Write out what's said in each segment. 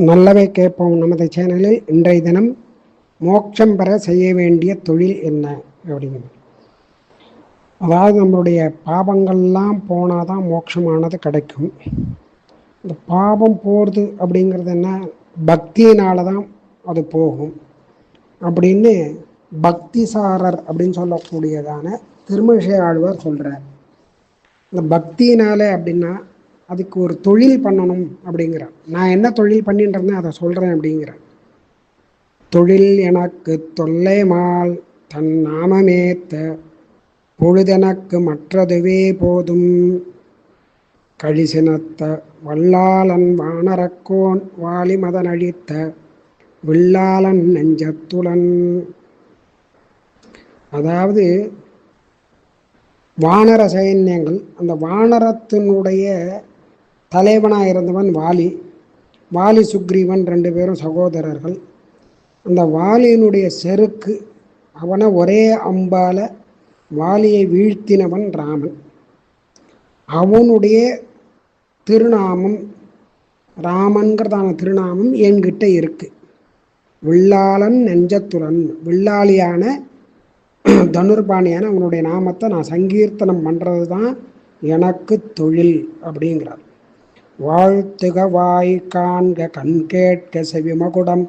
நல்லவை கேட்போம் நமது சேனலில் இன்றைய தினம் மோட்சம் பெற செய்ய வேண்டிய தொழில் என்ன அப்படிங்கிறது. அதாவது நம்மளுடைய பாபங்கள்லாம் போனால் தான் மோட்சமானது கிடைக்கும். இந்த பாபம் போகிறது அப்படிங்கிறது என்ன, பக்தியினால தான் அது போகும் அப்படின்னு பக்திசாரர் அப்படின்னு சொல்லக்கூடியதான திருமிசை ஆழ்வார் சொல்கிறார். இந்த பக்தியினால அப்படின்னா அதுக்கு ஒரு தொழில் பண்ணணும் அப்படிங்கிறார். நான் என்ன தொழில் பண்ணின்றேன்னு அதை சொல்கிறேன் அப்படிங்கிறார். தொழில் எனக்கு தொல்லை மால் தன் நாமமேத்த பொழுதெனக்கு மற்றதுவே போதும் கழிசினத்த வல்லாளன் வானரக்கோன் வாலி மதனழித்த வில்லாளன் நெஞ்சத்துளன். அதாவது வானர சைன்யங்கள், அந்த வானரத்தினுடைய தலைவனாக இருந்தவன் வாலி சுக்ரீவன் 2 பேரும் சகோதரர்கள். அந்த வாலியினுடைய செருக்கு, அவனை ஒரே அம்பால வாலியை வீழ்த்தினவன் ராமன். அவனுடைய திருநாமம், ராமன்கிறதான திருநாமம் என்கிட்ட இருக்கு. வில்லாளன் நெஞ்சத்துடன், வில்லாளியான தனுர்பாணியான அவனுடைய நாமத்தை நான் சங்கீர்த்தனம் பண்ணுறது தான் எனக்கு தொழில் அப்படிங்கிறார். வாழ்த்துக வாய் காண்க கண் கேட்க செவிமகுடம்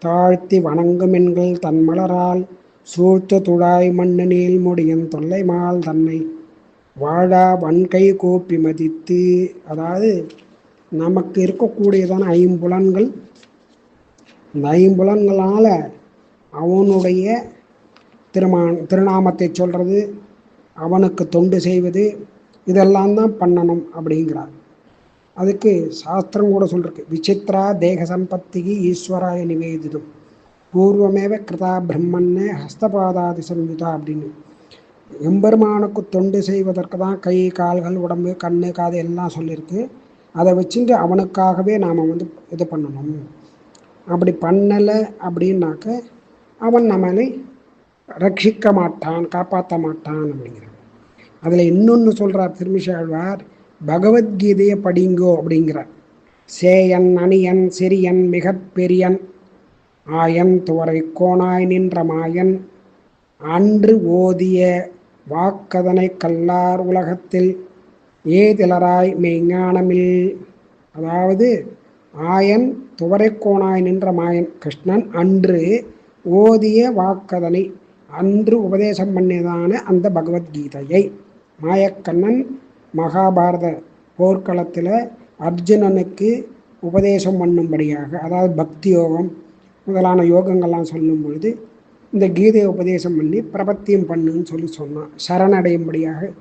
தாழ்த்தி வணங்குமென்கள் தன்மலரால் சூழ்த்த துழாய் மண்ணு நீள் முடியும் தொல்லை மால் தன்னை வாழா வன்கை கூப்பி மதித்து. அதாவது நமக்கு இருக்கக்கூடியதான ஐம்புலன்கள், இந்த ஐம்புலன்களால் அவனுடைய திருநாமத்தை சொல்கிறது, அவனுக்கு தொண்டு செய்வது, இதெல்லாம் தான் பண்ணணும் அப்படிங்கிறார். அதுக்கு சாஸ்திரம் கூட சொல்லிருக்கு, விசித்ரா தேக சம்பத்திக்கு ஈஸ்வராய நிவேதிதம் பூர்வமேவ கிருதா பிரம்மன்னே ஹஸ்தபாதாதி சம்யுதா அப்படின்னு. எம்பெருமானுக்கு தொண்டு செய்வதற்கு தான் கை கால்கள் உடம்பு கண்ணு காது எல்லாம் சொல்லியிருக்கு. அதை வச்சுட்டு அவனுக்காகவே நாம் இது பண்ணணும். அப்படி பண்ணலை அப்படின்னாக்க அவன் நம்மளை ரட்சிக்க மாட்டான், காப்பாற்ற மாட்டான் அப்படிங்கிறார். அதில் இன்னொன்று சொல்கிறார் திருமிசை ஆழ்வார், பகவத்கீதையை படிங்கோ அப்படிங்கிறார். சேயன் அணியன் சிறியன் மிக பெரியன் ஆயன் துவரை கோணாய் நின்ற மாயன் அன்று ஓதிய வாக்கதனை கல்லார் உலகத்தில் ஏதிலராய் மெய்ஞானமில். அதாவது ஆயன் துவரைக்கோணாய் நின்ற மாயன் கிருஷ்ணன் அன்று ஓதிய வாக்கதனை, அன்று உபதேசம் பண்ணியதான அந்த பகவத்கீதையை மாயக்கண்ணன் மகாபாரத போர்க்களத்தில் அர்ஜுனனுக்கு உபதேசம் பண்ணும்படியாக, அதாவது பக்தி யோகம் முதலான யோகங்கள்லாம் சொல்லும் பொழுது இந்த கீதையை உபதேசம் பண்ணி பிரபத்தியம் பண்ணுன்னு சொன்னான். சரணடையும்படியாக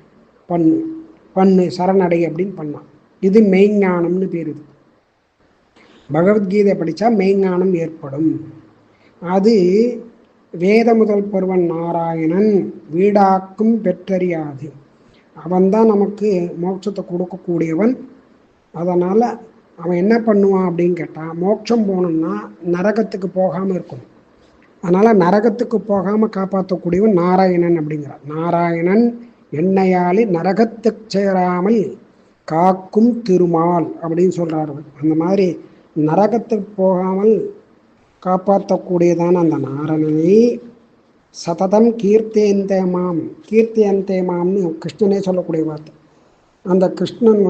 பண்ணு சரணடை அப்படின்னு பண்ணான். இது மெய்ஞானம்னு பேர். இது பகவத்கீதை படித்தா மெய்ஞானம் ஏற்படும். அது வேத முதல் பருவன் நாராயணன் வீடாக்கும் பெற்றறியாது, அவன்தான் நமக்கு மோட்சத்தை கொடுக்கக்கூடியவன். அதனால் அவன் என்ன பண்ணுவான் அப்படின்னு கேட்டால், மோட்சம் போகணும்னா நரகத்துக்கு போகாமல் இருக்கணும். அதனால் நரகத்துக்கு போகாமல் காப்பாற்றக்கூடியவன் நாராயணன் அப்படிங்கிறார். நாராயணன் என்னையாளி நரகத்துக்கு சேராமல் காக்கும் திருமால் அப்படின்னு சொல்கிறார்கள். அந்த மாதிரி நரகத்துக்கு போகாமல் காப்பாற்றக்கூடியதான அந்த நாராயணனை சததம் கீர்த்தியந்தேமாம்னு கிருஷ்ணனே சொல்லக்கூடிய வார்த்தை. அந்த கிருஷ்ணன்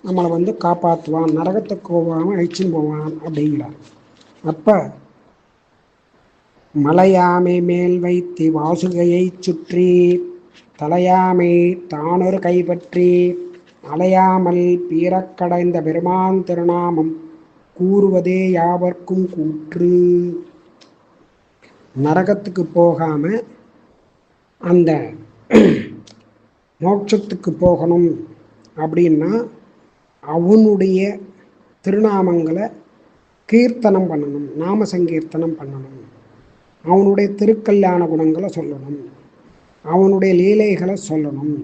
நம்மளை காப்பாற்றுவான், நரகத்துக்கு போகாமல் அழிச்சுன்னு போவான் அப்படிங்கிறார். அப்போ மலையாமை மேல் வைத்து வாசுகையை சுற்றி தலையாமை தானொரு கைப்பற்றி அலையாமல் பீரக்கடைந்த பெருமான் திருநாமம் கூறுவதே யாவர்க்கும் கூற்று. நரகத்துக்கு போகாமல் அந்த மோட்சத்துக்கு போகணும் அப்படின்னா அவனுடைய திருநாமங்களை கீர்த்தனம் பண்ணணும், நாம சங்கீர்த்தனம் பண்ணணும், அவனுடைய திருக்கல்யாண குணங்களை சொல்லணும், அவனுடைய லீலைகளை சொல்லணும்.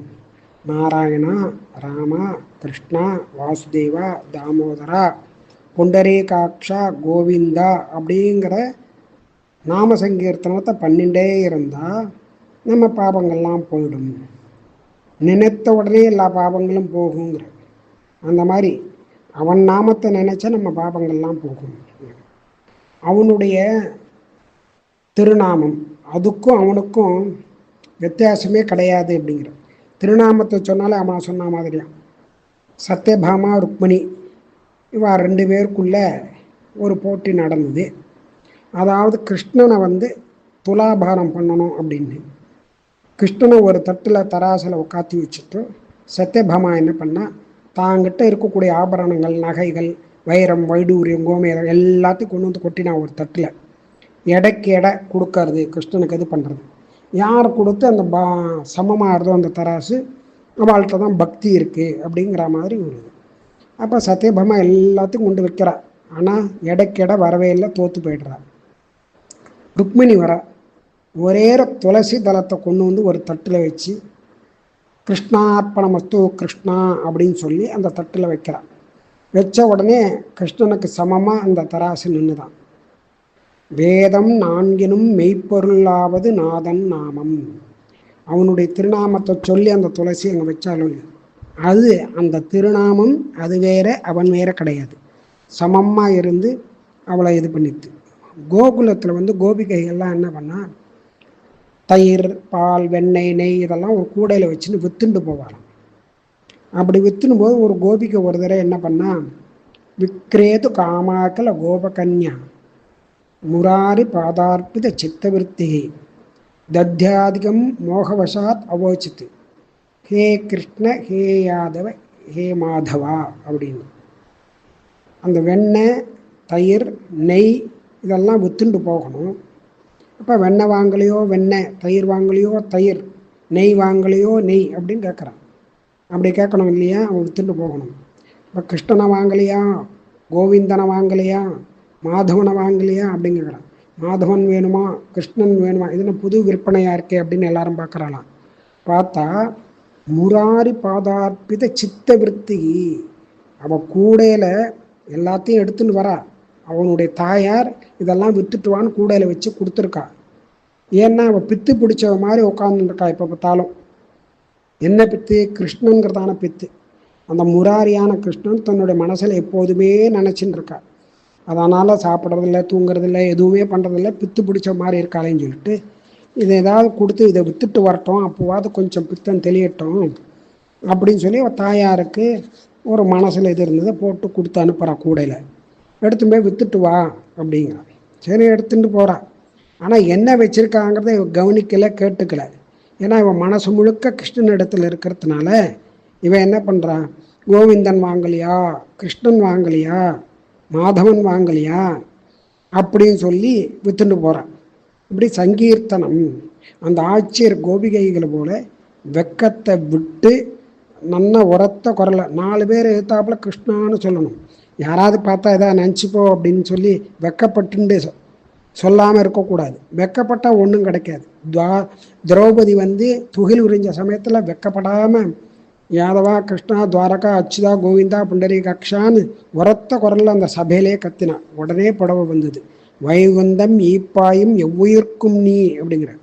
நாராயணா, ராமா, கிருஷ்ணா, வாசுதேவா, தாமோதரா, புண்டரீகாட்சா, கோவிந்தா அப்படிங்கிற நாம சங்கீர்த்தனத்தை பண்ணிகிட்டே இருந்தால் நம்ம பாபங்கள்லாம் போயிடும். நினைத்த உடனே எல்லா பாபங்களும் போகுங்கிற அந்த மாதிரி அவன் நாமத்தை நினைச்சா நம்ம பாபங்கள்லாம் போகும். அவனுடைய திருநாமம் அதுக்கும் அவனுக்கும் வித்தியாசமே கிடையாது அப்படிங்கிற. திருநாமத்தை சொன்னாலே அவன் சொன்ன மாதிரியா. சத்யபாமா ருக்மிணி இவா 2 பேருக்குள்ள ஒரு போட்டி நடந்தது. அதாவது கிருஷ்ணனை துலாபாரம் பண்ணணும் அப்படின்னு கிருஷ்ணனை ஒரு தட்டில் தராசில் உட்காத்தி வச்சுட்டு சத்யபாமா என்ன பண்ணால் தாங்கிட்ட இருக்கக்கூடிய ஆபரணங்கள், நகைகள், வைரம், வைடூரியம், கோமேதம் எல்லாத்தையும் கொண்டு கொட்டினா ஒரு தட்டில். எடைக்கு எடை கொடுக்கறது, கிருஷ்ணனுக்கு இது பண்ணுறது. யார் கொடுத்து அந்த சமமாகிறதோ அந்த தராசு அவள்கிட்ட தான் பக்தி இருக்குது அப்படிங்கிற மாதிரி ஒரு இது. அப்போ சத்யபாமா எல்லாத்தையும் கொண்டு வைக்கிறா. ஆனால் எடைக்கு எடை வரவே இல்லை, தோற்று போயிடுறா. ருக்மிணி வர ஒரே துளசி தளத்தை கொண்டு ஒரு தட்டில் வச்சு கிருஷ்ணார்ப்பணமஸ்து கிருஷ்ணா அப்படின்னு சொல்லி அந்த தட்டில் வைக்கிறான். வச்ச உடனே கிருஷ்ணனுக்கு சமமாக அந்த தராசு நின்று தான். வேதம் 4 மெய்ப்பொருளாவது நாதன் நாமம். அவனுடைய திருநாமத்தை சொல்லி அந்த துளசி அங்கே வச்சாலும் அது அந்த திருநாமம் அது வேற அவன் வேற கிடையாது. சமமாக இருந்து அவளை இது பண்ணிட்டு கோகுலத்தில் கோபிகைகள்லாம் என்ன பண்ணா, தயிர், பால், வெண்ணெய், நெய் இதெல்லாம் ஒரு கூடையில் வச்சுன்னு வித்துண்டு போவாராம். அப்படி வித்துணும் போது ஒரு கோபிகை ஒரு தடவை என்ன பண்ணா, விக்ரேது காமாக்கல கோபகன்யா முராரி பாதார்ப்பித சித்தவிருத்தி தத்தியாதிகம் மோகவசாத் அவோச்சித்து ஹே கிருஷ்ண ஹே யாதவ ஹே மாதவா அப்படின்னு. அந்த வெண்ணெய், தயிர், நெய் இதெல்லாம் வித்துண்டு போகணும். அப்போ வெண்ணெய் வாங்கலையோ வெண்ணெய், தயிர் வாங்கலையோ தயிர், நெய் வாங்கலையோ நெய் அப்படின்னு கேட்குறான். அப்படி கேட்கணும் இல்லையா, அவன் வித்துண்டு போகணும். இப்போ கிருஷ்ணனை வாங்கலையா, கோவிந்தனை வாங்கலையா, மாதவனை வாங்கலையா அப்படின்னு கேட்குறான். மாதவன் வேணுமா, கிருஷ்ணன் வேணுமா, இதுன்னு புது விற்பனையாக இருக்கே அப்படின்னு எல்லாரும் பார்க்குறாளாம். பார்த்தா முராரி பாதார்ப்பித சித்த விருத்தி. அவள் கூடையில் எல்லாத்தையும் எடுத்துன்னு வரா. அவனுடைய தாயார் இதெல்லாம் வித்துட்டுவான்னு கூடையில் வச்சு கொடுத்துருக்கா. ஏன்னா அவள் பித்து பிடிச்ச மாதிரி உட்காந்துருக்கா. இப்போ பார்த்தாலும் என்ன பித்து, கிருஷ்ணங்கிறதான பித்து. அந்த முராரியான கிருஷ்ணன் தன்னுடைய மனசில் எப்போதுமே நினச்சின்னு இருக்கா. அதனால் சாப்பிட்றதில்ல, தூங்குறதில்ல, எதுவுமே பண்ணுறதில்ல, பித்து பிடிச்ச மாதிரி இருக்காளேன்னு சொல்லிட்டு இதை ஏதாவது கொடுத்து இதை வித்துட்டு வரட்டும், அப்போவாது கொஞ்சம் பித்தம் தெளியட்டும் அப்படின்னு சொல்லி அவள் தாயாருக்கு ஒரு மனசில் இது இருந்ததை போட்டு கொடுத்து அனுப்புகிறா. கூடையில் எடுத்து போய் வித்துட்டு வா அப்படிங்கிறான். சரி எடுத்துட்டு போகிறான். ஆனால் என்ன வச்சுருக்காங்கிறத இவன் கவனிக்கலை, கேட்டுக்கலை. ஏன்னா இவன் மனசு முழுக்க கிருஷ்ணன் இடத்துல இருக்கிறதுனால இவன் என்ன பண்ணுறான், கோவிந்தன் வாங்கலையா, கிருஷ்ணன் வாங்கலையா, மாதவன் வாங்கலையா அப்படின்னு சொல்லி வித்துட்டு போகிறான். இப்படி சங்கீர்த்தனம் அந்த ஆட்சியர் கோபிகைகளை போல வெக்கத்தை விட்டு நல்ல உரத்த குரலை 4 பேர் எதிர்த்தாப்புல கிருஷ்ணான்னு சொல்லணும். யாராவது பார்த்தா எதாவது நினச்சிப்போ அப்படின்னு சொல்லி வெக்கப்பட்டு சொல்லாமல் இருக்கக்கூடாது. வெக்கப்பட்டால் ஒன்றும் கிடைக்காது. திரௌபதி துகில் உறிஞ்ச சமயத்தில் வெக்கப்படாமல் யாதவா கிருஷ்ணா துவாரகா அச்சுதா கோவிந்தா புண்டரி கக்ஷான்னு உரத்த குரலில் அந்த சபையிலே கத்தினான். உடனே புடவை வந்தது. வைகுந்தம் ஈப்பாயும் எவ்வுயிர்க்கும் நீ அப்படிங்கிற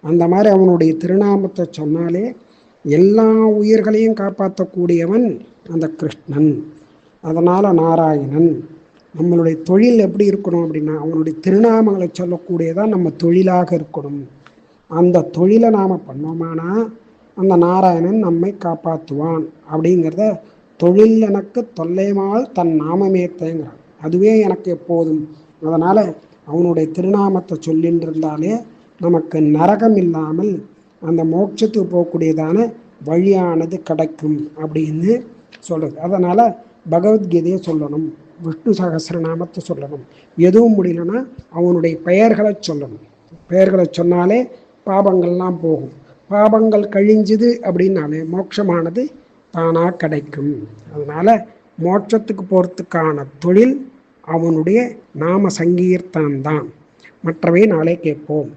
அந்த மாதிரி அவனுடைய திருநாமத்தை சொன்னாலே எல்லா உயிர்களையும் காப்பாற்றக்கூடியவன் அந்த கிருஷ்ணன். அதனால் நாராயணன். நம்மளுடைய தொழில் எப்படி இருக்கணும் அப்படின்னா, அவனுடைய திருநாமங்களை சொல்லக்கூடியதான் நம்ம தொழிலாக இருக்கணும். அந்த தொழிலை நாம் பண்ணோமானா அந்த நாராயணன் நம்மை காப்பாற்றுவான் அப்படிங்கிறத தொழில் எனக்கு தொல்லைமால் தன் நாமமே தேங்கிறான். அதுவே எனக்கு எப்போதும். அதனால் அவனுடைய திருநாமத்தை சொல்லின்னு இருந்தாலே நமக்கு நரகம் இல்லாமல் அந்த மோட்சத்துக்கு போகக்கூடியதான வழியானது கிடைக்கும் அப்படின்னு சொல்கிறது. அதனால் பகவத்கீதையை சொல்லணும், விஷ்ணு சகஸ்ரநாமத்தை சொல்லணும். எதுவும் முடியலன்னா அவனுடைய பெயர்களை சொல்லணும். பெயர்களை சொன்னாலே பாபங்கள்லாம் போகும். பாபங்கள் கழிஞ்சுது அப்படின்னாலே மோட்சமானது தானாக கிடைக்கும். அதனால் மோட்சத்துக்கு போகிறதுக்கான தொழில் அவனுடைய நாம சங்கீர்த்தனம்தான். மற்றவை நாளே கேட்போம்.